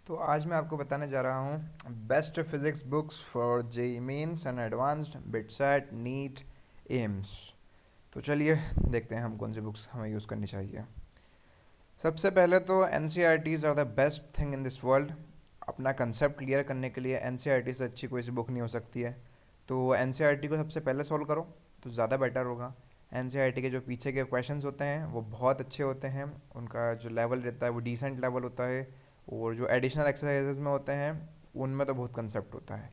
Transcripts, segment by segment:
तो आज मैं आपको बताने जा रहा हूँ best physics books for JEE Mains and advanced BITSAT NEET AIIMS. तो चलिए देखते हैं हम कौन सी बुक्स हमें यूज़ करनी चाहिए। सबसे पहले तो N C R Ts are the best thing in this world. अपना कंसेप्ट क्लियर करने के लिए एन सी आर टी से अच्छी कोई सी बुक नहीं हो सकती है। तो एन सी आर टी को सबसे पहले सॉल्व करो तो ज़्यादा बेटर होगा। एन सी आर टी के जो पीछे के क्वेश्चंस होते हैं वो बहुत अच्छे होते हैं। उनका जो लेवल रहता है वो डिसेंट लेवल होता है। और जो एडिशनल एक्सरसाइजेज में होते हैं उनमें तो बहुत कंसेप्ट होता है।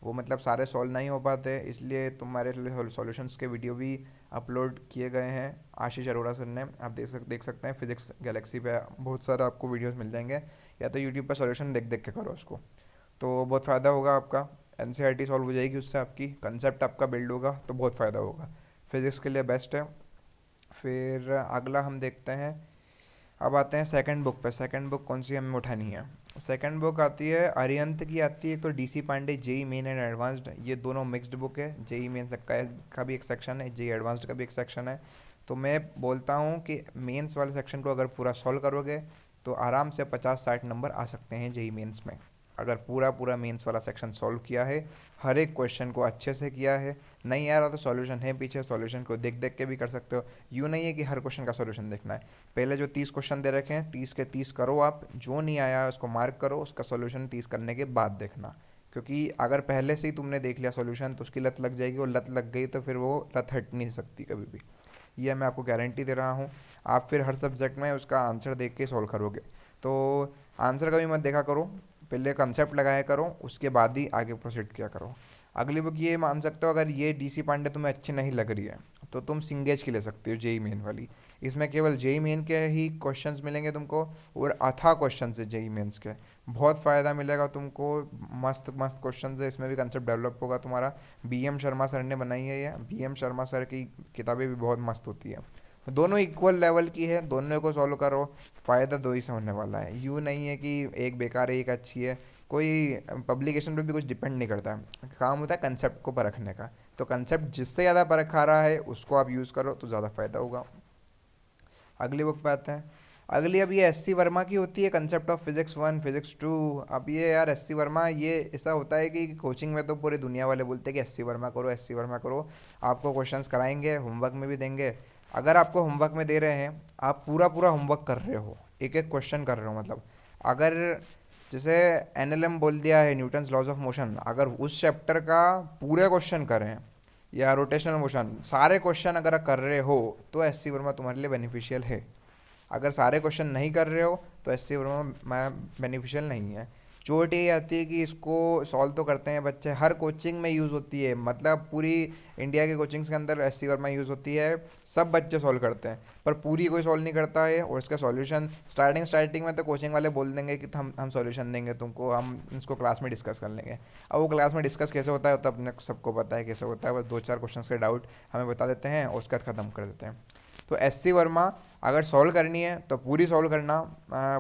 वो मतलब सारे सॉल्व नहीं हो पाते, इसलिए तुम्हारे लिए सॉल्यूशंस के वीडियो भी अपलोड किए गए हैं आशीष अरोड़ा सर ने। आप देख सकते हैं फिजिक्स गैलेक्सी पे बहुत सारा आपको वीडियोस मिल जाएंगे, या तो यूट्यूब पर सॉल्यूशन देख देख के करो उसको। तो बहुत फ़ायदा होगा आपका। एनसीईआरटी सॉल्व हो जाएगी उससे, आपकी कंसेप्ट आपका बिल्ड होगा तो बहुत फ़ायदा होगा। फिज़िक्स के लिए बेस्ट है। फिर अगला हम देखते हैं। अब आते हैं सेकंड बुक पे। सेकंड बुक कौन सी हमें उठानी है? सेकंड बुक आती है अरिहंत की, आती है। तो DC Pandey JEE Main and advanced, ये दोनों मिक्स्ड बुक है। जेई मेन का भी एक सेक्शन है, जेई एडवांस्ड का भी एक सेक्शन है। तो मैं बोलता हूँ कि मेंस वाले सेक्शन को अगर पूरा सॉल्व करोगे तो आराम से 50-60 नंबर आ सकते हैं जेई मेंस में। अगर पूरा पूरा मेंस वाला सेक्शन सॉल्व किया है, हर एक क्वेश्चन को अच्छे से किया है, नहीं आ रहा तो सॉल्यूशन है पीछे, सॉल्यूशन को देख देख के भी कर सकते हो। यूँ नहीं है कि हर क्वेश्चन का सॉल्यूशन देखना है। पहले जो 30 क्वेश्चन दे रखे हैं 30 के 30 करो आप, जो नहीं आया उसको मार्क करो, उसका सॉल्यूशन 30 करने के बाद देखना। क्योंकि अगर पहले से ही तुमने देख लिया सॉल्यूशन तो उसकी लत लग जाएगी, और लत लग गई तो फिर वो लत हट नहीं सकती कभी भी। ये मैं आपको गारंटी दे रहा हूँ। आप फिर हर सब्जेक्ट में उसका आंसर देख के सॉल्व करोगे। तो आंसर कभी मत देखा करो, पहले कंसेप्ट लगाया करो, उसके बाद ही आगे प्रोसीड किया करो। अगली बुक ये मान सकते हो, अगर ये डीसी पांडे तुम्हें अच्छी नहीं लग रही है तो तुम सिंगेज की ले सकते हो, जेई मेन वाली। इसमें केवल जेई मेन के ही क्वेश्चंस मिलेंगे तुमको, और अथा क्वेश्चंस है जेई मेंस के। बहुत फ़ायदा मिलेगा तुमको। मस्त मस्त क्वेश्चंस है इसमें भी, कंसेप्ट डेवलप होगा तुम्हारा। बी एम शर्मा सर ने बनाई है ये। बी एम शर्मा सर की किताबें भी बहुत मस्त होती है। तो दोनों इक्वल लेवल की है, दोनों को सॉल्व करो, फ़ायदा दो ही से होने वाला है। यूँ नहीं है कि एक बेकार है एक अच्छी है। कोई पब्लिकेशन पे भी कुछ डिपेंड नहीं करता है, काम होता है कंसेप्ट को परखने का। तो कंसेप्ट जिससे ज़्यादा परखा रहा है उसको आप यूज़ करो तो ज़्यादा फ़ायदा होगा। अगली बुक पे आते हैं। अगली अब ये एस सी वर्मा की होती है, concept of physics one physics two. अब ये यार एस सी वर्मा, ये ऐसा होता है कि कोचिंग में तो पूरी दुनिया वाले बोलते हैं कि एस सी वर्मा करो, एस सी वर्मा करो। आपको क्वेश्चंस कराएंगे, होमवर्क में भी देंगे। अगर आपको होमवर्क में दे रहे हैं, आप पूरा पूरा होमवर्क कर रहे हो, एक एक क्वेश्चन कर रहे हो, मतलब अगर जैसे एनएलएम बोल दिया है, न्यूटन्स लॉज ऑफ मोशन, अगर उस चैप्टर का पूरे क्वेश्चन करें, या रोटेशनल मोशन सारे क्वेश्चन अगर कर रहे हो तो एस सी वर्मा तुम्हारे लिए बेनिफिशियल है। अगर सारे क्वेश्चन नहीं कर रहे हो तो एस सी वर्मा बेनिफिशियल नहीं है। चोट ये आती है कि इसको सॉल्व तो करते हैं बच्चे, हर कोचिंग में यूज़ होती है, मतलब पूरी इंडिया के कोचिंग्स के अंदर एस सी वर्मा यूज़ होती है। सब बच्चे सॉल्व करते हैं, पर पूरी कोई सॉल्व नहीं करता है। और इसका सॉल्यूशन स्टार्टिंग में तो कोचिंग वाले बोल देंगे कि हम सॉल्यूशन देंगे तुमको, हम इसको क्लास में डिस्कस कर लेंगे। अब वो क्लास में डिस्कस कैसे होता है तो अपने सबको पता है कैसे होता है, बस 2-4 क्वेश्चन के डाउट हमें बता देते हैं और उसके बाद ख़त्म कर देते हैं। तो एस सी वर्मा अगर सॉल्व करनी है तो पूरी सॉल्व करना,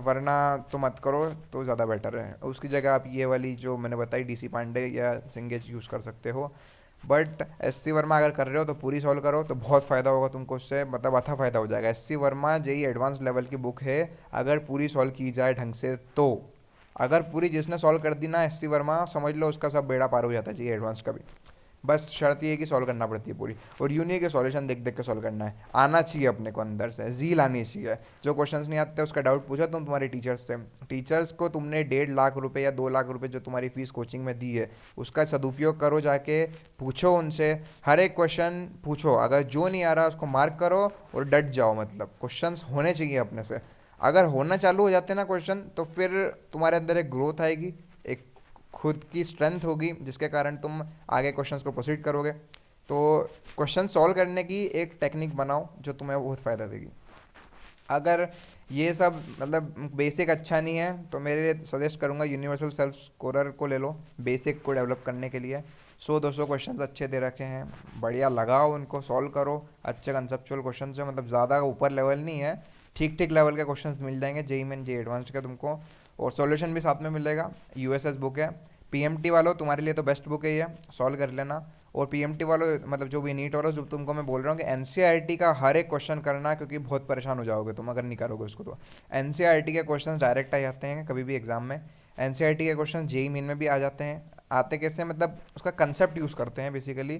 वरना तो मत करो, तो ज़्यादा बेटर है। उसकी जगह आप ये वाली जो मैंने बताई डीसी पांडे या सिंगेज यूज़ कर सकते हो। बट एस सी वर्मा अगर कर रहे हो तो पूरी सॉल्व करो तो बहुत फ़ायदा होगा तुमको उससे, मतलब अच्छा फ़ायदा हो जाएगा। S C Verma JEE advance level की बुक है, अगर पूरी सॉल्व की जाए ढंग से तो। अगर पूरी जिसने सॉल्व कर दी ना एस सी वर्मा, समझ लो उसका सब बेड़ा पार हो जाता है जेई एडवांस का भी। बस शर्त ये है कि सॉल्व करना पड़ती है पूरी, और यूँ नहीं है कि सॉल्यूशन देख देख के सॉल्व करना है, आना चाहिए अपने को अंदर से, जील आनी चाहिए। जो क्वेश्चंस नहीं आते उसका डाउट पूछा तुम तुम्हारे टीचर्स से। टीचर्स को तुमने 1.5 लाख रुपए या 2 लाख रुपए जो तुम्हारी फीस कोचिंग में दी है उसका सदुपयोग करो, जाके पूछो उनसे, हर एक क्वेश्चन पूछो, अगर जो नहीं आ रहा उसको मार्क करो और डट जाओ। मतलब क्वेश्चंस होने चाहिए अपने से। अगर होना चालू हो जाते ना क्वेश्चन तो फिर तुम्हारे अंदर एक ग्रोथ आएगी, एक खुद की स्ट्रेंथ होगी, जिसके कारण तुम आगे क्वेश्चंस को प्रोसीड करोगे। तो क्वेश्चन सॉल्व करने की एक टेक्निक बनाओ जो तुम्हें बहुत फ़ायदा देगी। अगर ये सब मतलब बेसिक अच्छा नहीं है तो मेरे सजेस्ट करूँगा यूनिवर्सल सेल्फ स्कोरर को ले लो, बेसिक को डेवलप करने के लिए। 100-200 क्वेश्चंस अच्छे दे रखे हैं, बढ़िया लगाओ उनको, सॉल्व करो। अच्छे कंसेप्चुअल क्वेश्चन है, मतलब ज़्यादा ऊपर लेवल नहीं है, ठीक ठीक लेवल के क्वेश्चंस मिल जाएंगे जेई मेन जेई एडवांस्ड के तुमको। और सॉल्यूशन भी साथ में मिलेगा। यूएसएस बुक है। पीएमटी वालों तुम्हारे लिए तो बेस्ट बुक है ये, सॉल्व कर लेना। और पीएमटी वालों मतलब जो भी नीट वालों, जो तुमको मैं बोल रहा हूँ कि एनसीईआरटी का हर एक क्वेश्चन करना, क्योंकि बहुत परेशान हो जाओगे तुम अगर नहीं करोगे उसको। तो एनसीईआरटी के क्वेश्चन डायरेक्ट आ जाते हैं कभी भी एग्जाम में। एनसीईआरटी के क्वेश्चन जेई मेन में भी आ जाते हैं। आते कैसे, मतलब उसका कंसेप्ट यूज़ करते हैं बेसिकली,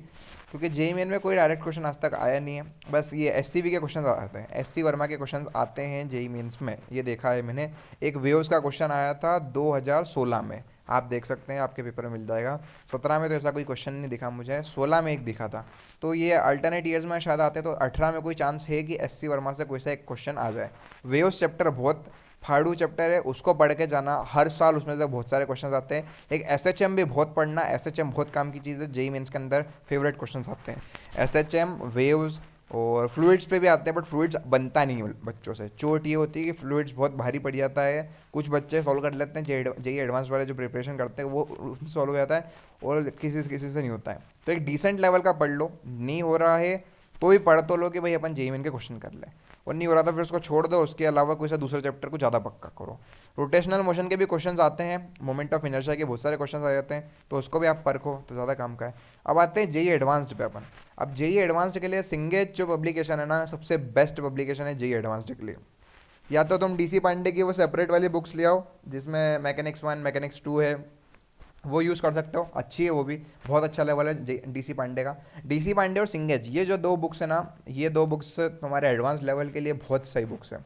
क्योंकि जेई मेन में कोई डायरेक्ट क्वेश्चन आज तक आया नहीं है। बस ये एससीबी के क्वेश्चन आते हैं, एससी वर्मा के क्वेश्चन आते हैं जेई मेन्स में, ये देखा है मैंने। एक वेव्स का क्वेश्चन आया था 2016 में, आप देख सकते हैं, आपके पेपर में मिल जाएगा। 17 में तो ऐसा कोई क्वेश्चन नहीं दिखा मुझे, 16 में एक दिखा था। तो ये अल्टरनेट ईयर्स में शायद आते, तो 18 में कोई चांस है कि एससी वर्मा से कोई सा एक क्वेश्चन आ जाए। वेव्स चैप्टर बहुत फाड़ू चैप्टर है, उसको पढ़ के जाना, हर साल उसमें से बहुत सारे क्वेश्चन आते हैं। एक एसएचएम भी बहुत पढ़ना, एसएचएम बहुत काम की चीज़ है, जेई मेंस के अंदर फेवरेट क्वेश्चन आते हैं एसएचएम, वेव्स और फ्लूइड्स पे भी आते हैं, बट फ्लूइड्स बनता नहीं है बच्चों से। चोट ये होती है कि फ्लूइड्स बहुत भारी पड़ जाता है, कुछ बच्चे सॉल्व कर लेते हैं, जेई एडवांस वाले जो प्रिपरेशन करते हैं वो सॉल्व हो जाता है, और किसी से नहीं होता है। तो एक डिसेंट लेवल का पढ़ लो, नहीं हो रहा है तो भी पढ़ तो लो कि भाई अपन जेई मेन के क्वेश्चन कर ले, और नहीं हो रहा था फिर उसको छोड़ दो, उसके अलावा कोई सा दूसरे चैप्टर को ज़्यादा पक्का करो। रोटेशनल मोशन के भी क्वेश्चंस आते हैं, मोमेंट ऑफ इनर्शिया के बहुत सारे क्वेश्चंस आ जाते हैं, तो उसको भी आप परखो तो ज़्यादा काम का है। अब आते हैं जेई एडवांस्ड पे अपन। अब जेई एडवांस्ड के लिए सिंगेज जो पब्लिकेशन है ना, सबसे बेस्ट पब्लिकेशन है जेई एडवांस्ड के लिए। या तो तुम डीसी पांडे की वो सेपरेट वाली बुक्स ले आओ जिसमें मैकेनिक्स 1 मैकेनिक्स 2 है, वो यूज़ कर सकते हो, अच्छी है वो भी, बहुत अच्छा लेवल है डीसी पांडे का। डीसी पांडे और सिंगेज, ये जो दो बुक्स है ना, ये दो बुक्स तुम्हारे एडवांस लेवल के लिए बहुत सही बुक्स है।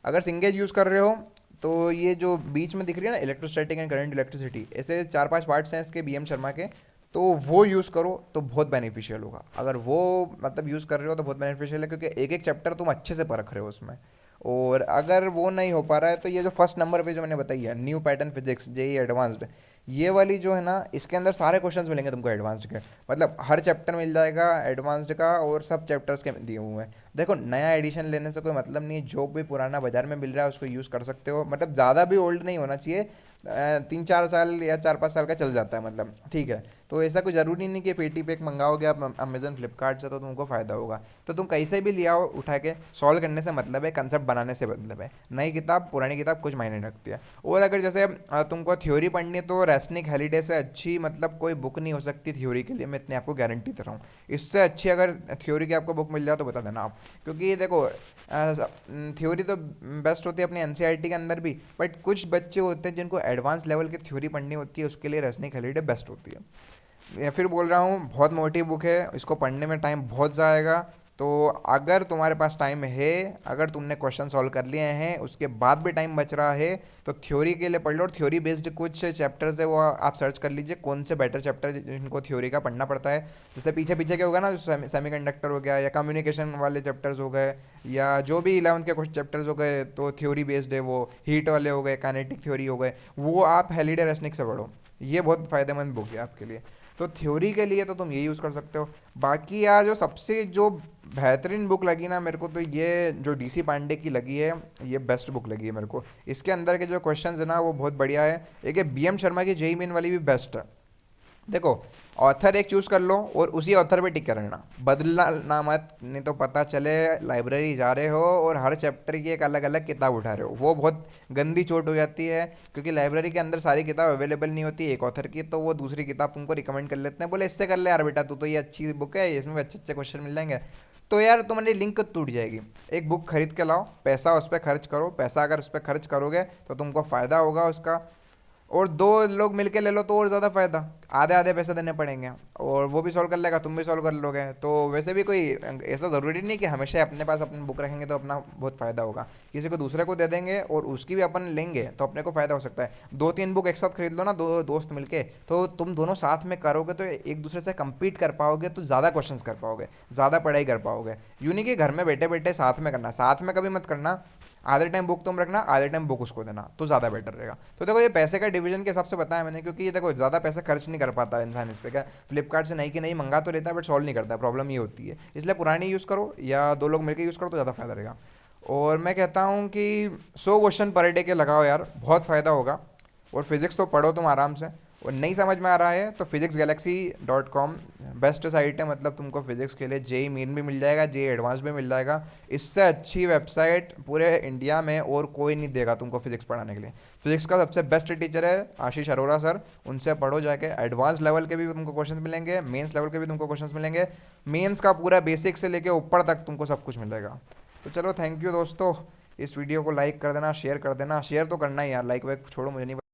अगर सिंगेज यूज़ कर रहे हो तो ये जो बीच में दिख रही है ना, इलेक्ट्रोस्टैटिक एंड करंट इलेक्ट्रिसिटी, ऐसे 4-5 पार्ट्स हैं इसके बीएम शर्मा के, तो वो यूज़ करो तो बहुत बेनिफिशियल होगा। अगर वो मतलब यूज़ कर रहे हो तो बहुत बेनिफिशियल है, क्योंकि एक एक चैप्टर तुम अच्छे से परख रहे हो उसमें। और अगर वो नहीं हो पा रहा है तो ये जो फर्स्ट नंबर पे जो मैंने बताई है, new pattern physics JEE advanced, ये वाली जो है ना, इसके अंदर सारे क्वेश्चंस मिलेंगे तुमको एडवांस्ड के, मतलब हर चैप्टर मिल जाएगा एडवांस्ड का, और सब चैप्टर्स के दिए हुए हैं। देखो नया एडिशन लेने से कोई मतलब नहीं है, जो भी पुराना बाजार में मिल रहा है उसको यूज़ कर सकते हो, मतलब ज़्यादा भी ओल्ड नहीं होना चाहिए, 3-4 साल या 4-5 साल का चल जाता है, मतलब ठीक है। तो ऐसा कोई ज़रूरी नहीं कि पेटी पे एक मंगाओगे आप अमेजन फ्लिपकार्ट से तो तुमको फ़ायदा होगा, तो तुम कहीं से भी ले आओ उठा के, सॉल्व करने से मतलब है, कंसेप्ट बनाने से मतलब है। नई किताब पुरानी किताब कुछ मायने नहीं रखती है। और अगर जैसे तुमको थ्योरी पढ़नी है तो रेसनिक हेलिडे से अच्छी मतलब कोई बुक नहीं हो सकती थ्योरी के लिए, मैं इतनी आपको गारंटी दे रहा हूँ। इससे अच्छी अगर थ्योरी की आपको बुक मिल जाए तो बता देना आप, क्योंकि देखो थ्योरी तो बेस्ट होती है अपनी एनसीईआरटी के अंदर भी, बट कुछ बच्चे होते हैं जिनको एडवांस लेवल की थ्योरी पढ़नी होती है, उसके लिए रेसनिक हेलिडे बेस्ट होती है। या फिर बोल रहा हूँ बहुत मोटी बुक है, इसको पढ़ने में टाइम बहुत जाएगा, तो अगर तुम्हारे पास टाइम है, अगर तुमने क्वेश्चन सॉल्व कर लिए हैं उसके बाद भी टाइम बच रहा है, तो थ्योरी के लिए पढ़ लो। और थ्योरी बेस्ड कुछ चैप्टर्स है वो आप सर्च कर लीजिए, कौन से बेटर चैप्टर जिनको थ्योरी का पढ़ना पड़ता है। जैसे पीछे पीछे के होगा ना, सेमीकंडक्टर हो गया, या कम्युनिकेशन वाले चैप्टर्स हो गए, या जो भी 11th के कुछ चैप्टर्स हो गए तो थ्योरी बेस्ड है, वो हीट वाले हो गए, काइनेटिक थ्योरी हो गए, वो आप हेलिडे रेसनिक से पढ़ो, ये बहुत फ़ायदेमंद बुक है आपके लिए। तो थ्योरी के लिए तो तुम ये यूज़ कर सकते हो। बाकी यार जो सबसे जो बेहतरीन बुक लगी ना मेरे को, तो ये जो डीसी पांडे की लगी है, ये बेस्ट बुक लगी है मेरे को। इसके अंदर के जो क्वेश्चंस है ना वो बहुत बढ़िया है। एक है बीएम शर्मा की जेई मेन वाली भी बेस्ट है। देखो ऑथर एक चूज़ कर लो और उसी ऑथर पे टिक करना, बदलना ना मत, नहीं तो पता चले लाइब्रेरी जा रहे हो और हर चैप्टर की एक अलग अलग किताब उठा रहे हो, वो बहुत गंदी चोट हो जाती है, क्योंकि लाइब्रेरी के अंदर सारी किताब अवेलेबल नहीं होती एक ऑथर की, तो वो दूसरी किताब तुमको रिकमेंड कर लेते हैं, बोले इससे कर ले यार बेटा, तू तो ये अच्छी बुक है, इसमें भी अच्छे अच्छे क्वेश्चन मिल जाएंगे। तो यार तुम्हारी लिंक टूट जाएगी। एक बुक खरीद के लाओ, पैसा उस पर खर्च करो, पैसा अगर उस पर खर्च करोगे तो तुमको फ़ायदा होगा उसका, और दो लोग मिलके ले लो तो और ज़्यादा फ़ायदा, आधे आधे पैसे देने पड़ेंगे, और वो भी सॉल्व कर लेगा, तुम भी सॉल्व कर लोगे। तो वैसे भी कोई ऐसा ज़रूरी नहीं कि हमेशा अपने पास अपनी बुक रखेंगे तो अपना बहुत फ़ायदा होगा, किसी को दूसरे को दे देंगे और उसकी भी अपन लेंगे तो अपने को फ़ायदा हो सकता है। 2-3 बुक एक साथ खरीद लो ना, दो दोस्त मिलके, तो तुम दोनों साथ में करोगे तो एक दूसरे से कम्पीट कर पाओगे, तो ज़्यादा क्वेश्चन कर पाओगे, ज़्यादा पढ़ाई कर पाओगे। यूँ नहीं कि घर में बैठे बैठे साथ में करना, साथ में कभी मत करना, आधे टाइम बुक तुम रखना, आधे टाइम बुक उसको देना, तो ज़्यादा बेटर रहेगा। तो देखो ये पैसे का डिवीजन के हिसाब से बताया मैंने, क्योंकि ये देखो ज़्यादा पैसे खर्च नहीं कर पाता इंसान इस पे, क्या फ्लिपकार्ट से नई की नई मंगा तो लेता है बट सॉल्व नहीं करता, प्रॉब्लम ये होती है। इसलिए पुरानी यूज़ करो या दो लोग मिलकर यूज़ करो तो ज़्यादा फायदा रहेगा। और मैं कहता हूँ कि 100 क्वेश्चन पर डे के लगाओ यार, बहुत फ़ायदा होगा। और फिज़िक्स तो पढ़ो तुम आराम से, और नहीं समझ में आ रहा है तो physicsgalaxy.com बेस्ट साइट है, मतलब तुमको फिजिक्स के लिए जेई मेन भी मिल जाएगा, जेई एडवांस भी मिल जाएगा। इससे अच्छी वेबसाइट पूरे इंडिया में और कोई नहीं देगा तुमको फिजिक्स पढ़ाने के लिए। फिजिक्स का सबसे बेस्ट टीचर है आशीष अरोड़ा सर, उनसे पढ़ो जाके, एडवांस लेवल के भी तुमको क्वेश्चन मिलेंगे, मेंस लेवल के भी तुमको क्वेश्चन मिलेंगे, मेंस का पूरा बेसिक से लेके ऊपर तक तुमको सब कुछ मिलेगा। तो चलो थैंक यू दोस्तों, इस वीडियो को लाइक कर देना, शेयर कर देना, शेयर तो करना ही यार, लाइक वाइक छोड़ो मुझे नहीं